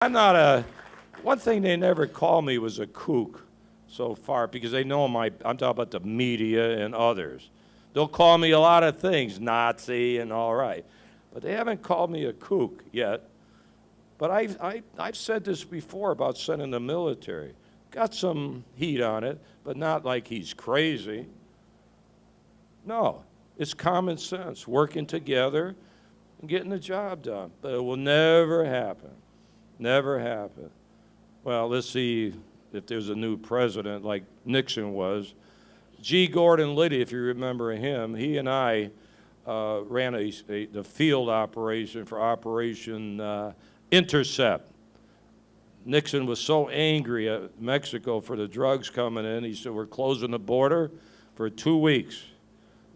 I'm not a, one thing they never called me was a kook so far because they know I'm talking about the media and others. They'll call me a lot of things, Nazi and all right, but they haven't called me a kook yet. But I've said this before about sending the military. Got some heat on it, but not like he's crazy. No, it's common sense, working together and getting the job done. But it will never happen. Never happen. Well, let's see if there's a new president like Nixon was. G. Gordon Liddy, if you remember him, he and I ran the field operation for Operation Intercept. Nixon was so angry at Mexico for the drugs coming in, he said, we're closing the border for 2 weeks.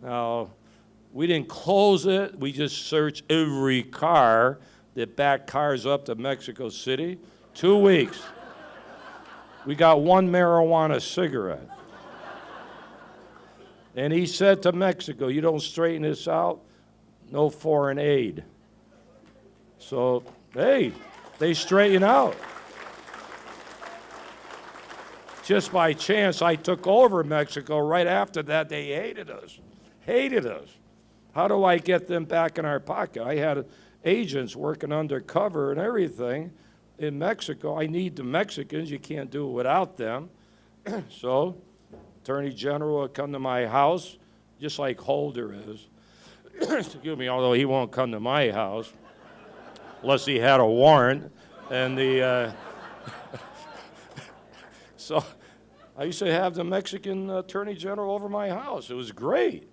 Now, we didn't close it, we just searched every car that backed cars up to Mexico City. 2 weeks. We got one marijuana cigarette. And he said to Mexico, you don't straighten this out, no foreign aid. So, hey, they straighten out. Just by chance, I took over Mexico. Right after that, they hated us. Hated us. How do I get them back in our pocket? I had agents working undercover and everything in Mexico. I need the Mexicans. You can't do it without them. So, Attorney General will come to my house, just like Holder is. Excuse me, although he won't come to my house unless he had a warrant. And so I used to have the Mexican Attorney General over my house. It was great.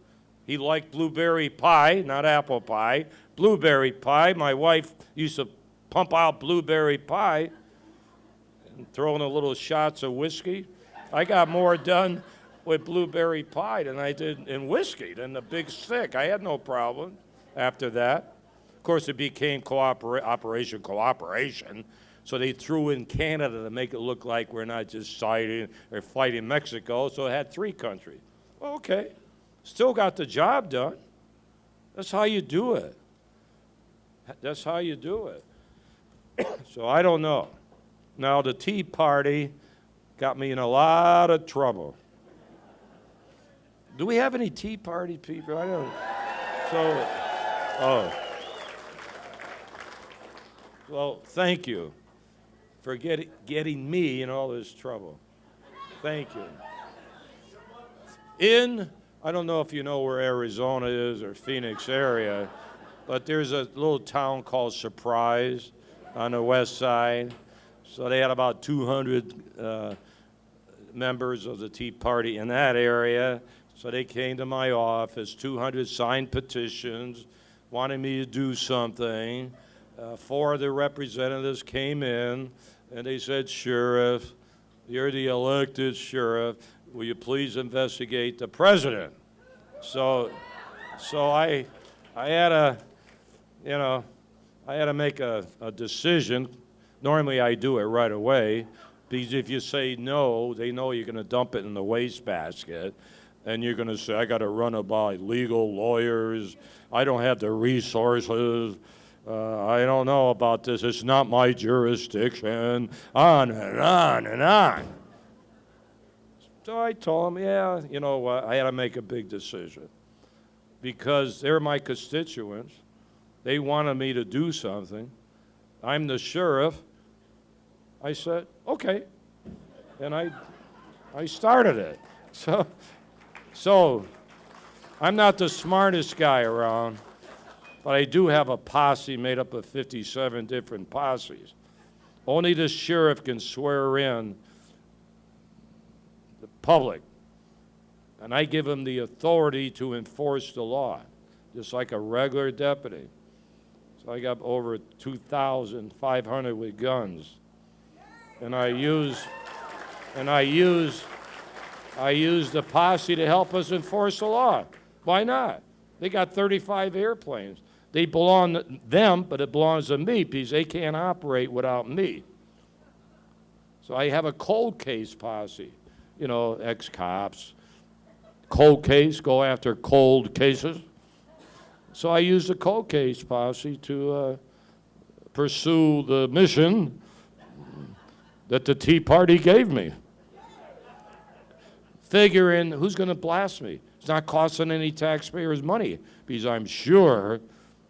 He liked blueberry pie, not apple pie. Blueberry pie. My wife used to pump out blueberry pie and throw in a little shots of whiskey. I got more done with blueberry pie than I did in whiskey, than the big stick. I had no problem after that. Of course, it became Operation Cooperation, so they threw in Canada to make it look like we're not just siding or fighting Mexico, so it had 3 countries. Well, okay, still got the job done. That's how you do it. That's how you do it. So I don't know. Now, the Tea Party got me in a lot of trouble. Do we have any Tea Party people? I don't. So, oh. Well, thank you for getting me in all this trouble. Thank you. I don't know if you know where Arizona is or Phoenix area, but there's a little town called Surprise on the west side. So they had about 200 members of the Tea Party in that area. So they came to my office, 200 signed petitions, wanted me to do something. 4 of the representatives came in, and they said, Sheriff, you're the elected sheriff. Will you please investigate the president? So I had to make a decision. Normally I do it right away, because if you say no, they know you're going to dump it in the wastebasket, and you're going to say, I got to run it by legal lawyers. I don't have the resources. I don't know about this. It's not my jurisdiction. On and on and on. So I told him, yeah, you know what, I had to make a big decision because they're my constituents. They wanted me to do something. I'm the sheriff. I said, okay. And I started it. So I'm not the smartest guy around, but I do have a posse made up of 57 different posses. Only the sheriff can swear in the public, and I give him the authority to enforce the law, just like a regular deputy. So I got over 2,500 with guns, and I use the posse to help us enforce the law. Why not? They got 35 airplanes. They belong to them, but it belongs to me because they can't operate without me. So I have a cold case posse, you know, ex-cops. Cold case, go after cold cases. So I use the cold case posse to pursue the mission that the Tea Party gave me. Figuring who's going to blast me. It's not costing any taxpayers money because I'm sure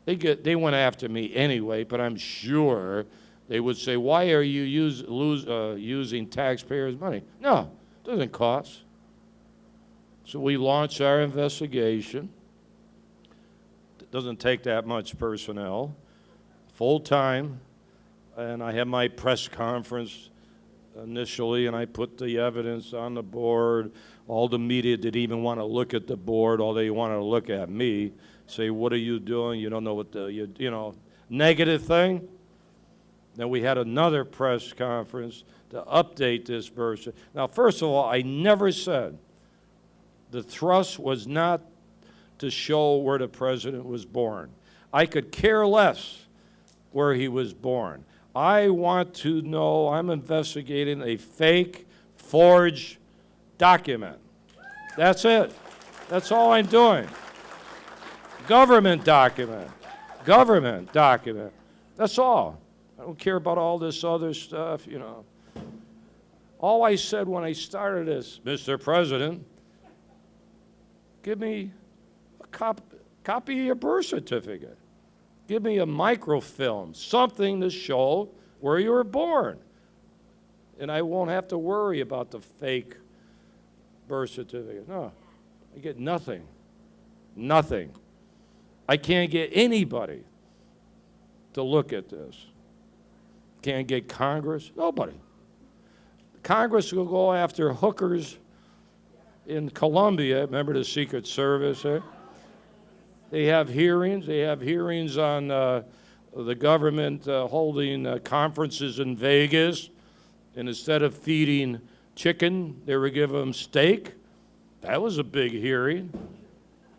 they went after me anyway, but I'm sure they would say, why are you using taxpayers' money? No, it doesn't cost. So we launched our investigation. It doesn't take that much personnel, full-time, and I had my press conference initially, and I put the evidence on the board. All the media didn't even want to look at the board. All they wanted to look at me, say, what are you doing? You don't know what negative thing. Then we had another press conference to update this version. Now, first of all, I never said the thrust was not to show where the president was born. I could care less where he was born. I want to know, I'm investigating a fake, forged document. That's it. That's all I'm doing. Government document. Government document. That's all. I don't care about all this other stuff, All I said when I started this, Mr. President, give me a copy of your birth certificate. Give me a microfilm, something to show where you were born. And I won't have to worry about the fake birth certificate. No, I get nothing. Nothing. I can't get anybody to look at this. Can't get Congress, nobody. Congress will go after hookers in Colombia. Remember the Secret Service there? They have hearings. They have hearings on the government holding conferences in Vegas, and instead of feeding chicken, they were giving them steak. That was a big hearing.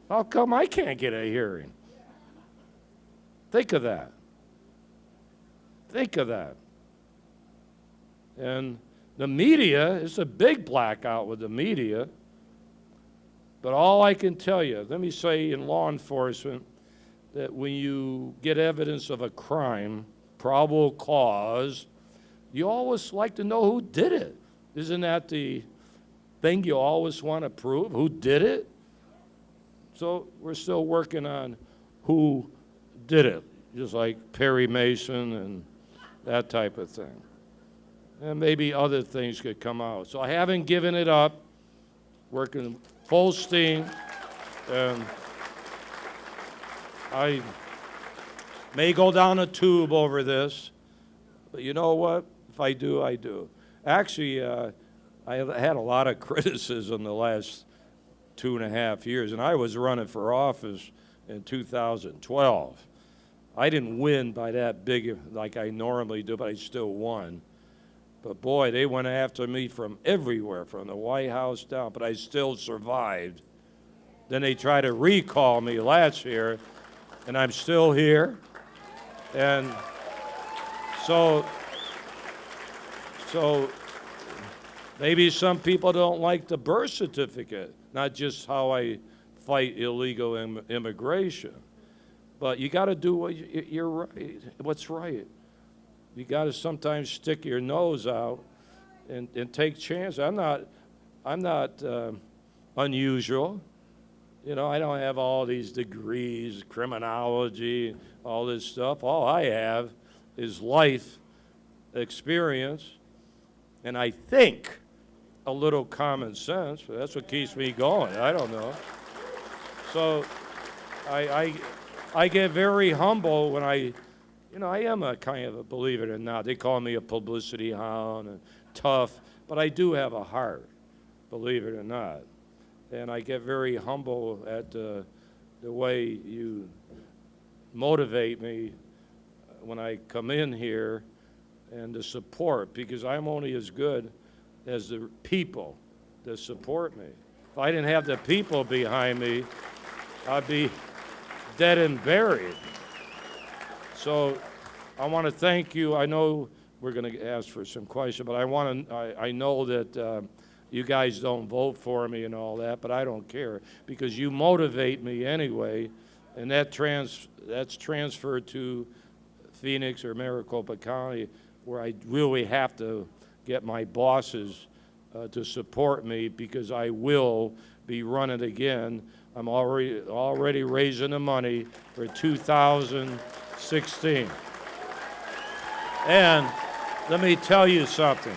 How come I can't get a hearing? Think of that. Think of that. And the media, it's a big blackout with the media. But all I can tell you, let me say in law enforcement, that when you get evidence of a crime, probable cause, you always like to know who did it. Isn't that the thing you always want to prove? Who did it? So we're still working on who did it, just like Perry Mason and that type of thing. And maybe other things could come out. So I haven't given it up, working full steam. I may go down a tube over this, but you know what? If I do, I do. Actually, I have had a lot of criticism the last 2.5 years, and I was running for office in 2012. I didn't win by that big like I normally do, but I still won. But boy, they went after me from everywhere, from the White House down, but I still survived. Then they tried to recall me last year, and I'm still here. And so maybe some people don't like the birth certificate, not just how I fight illegal immigration. But you got to do you're right, what's right. You got to sometimes stick your nose out and take chances. I'm not unusual. I don't have all these degrees, criminology, all this stuff. All I have is life experience, and I think a little common sense. That's what keeps me going. I don't know. So I get very humble when I am a kind of a, believe it or not, they call me a publicity hound and tough, but I do have a heart, believe it or not. And I get very humble at the way you motivate me when I come in here and the support, because I'm only as good as the people that support me. If I didn't have the people behind me, I'd be dead and buried. So I want to thank you. I know we're going to ask for some questions, but I know that you guys don't vote for me and all that, but I don't care because you motivate me anyway, and that's transferred to Phoenix or Maricopa County, where I really have to get my bosses to support me, because I will be running again. I'm already raising the money for 2016. And let me tell you something.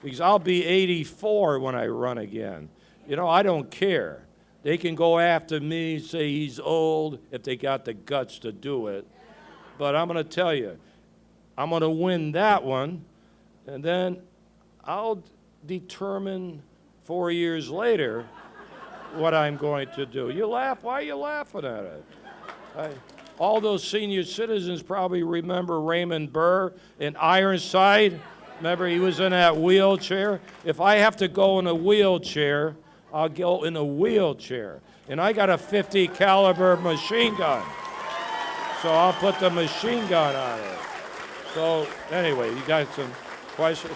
Because I'll be 84 when I run again. You know, I don't care. They can go after me, say he's old, if they got the guts to do it. But I'm going to tell you, I'm going to win that one, and then I'll determine 4 years later what I'm going to do. You laugh? Why are you laughing at it? All those senior citizens probably remember Raymond Burr in Ironside. Remember, he was in that wheelchair? If I have to go in a wheelchair, I'll go in a wheelchair. And I got a .50 caliber machine gun. So I'll put the machine gun on it. So anyway, you got some questions?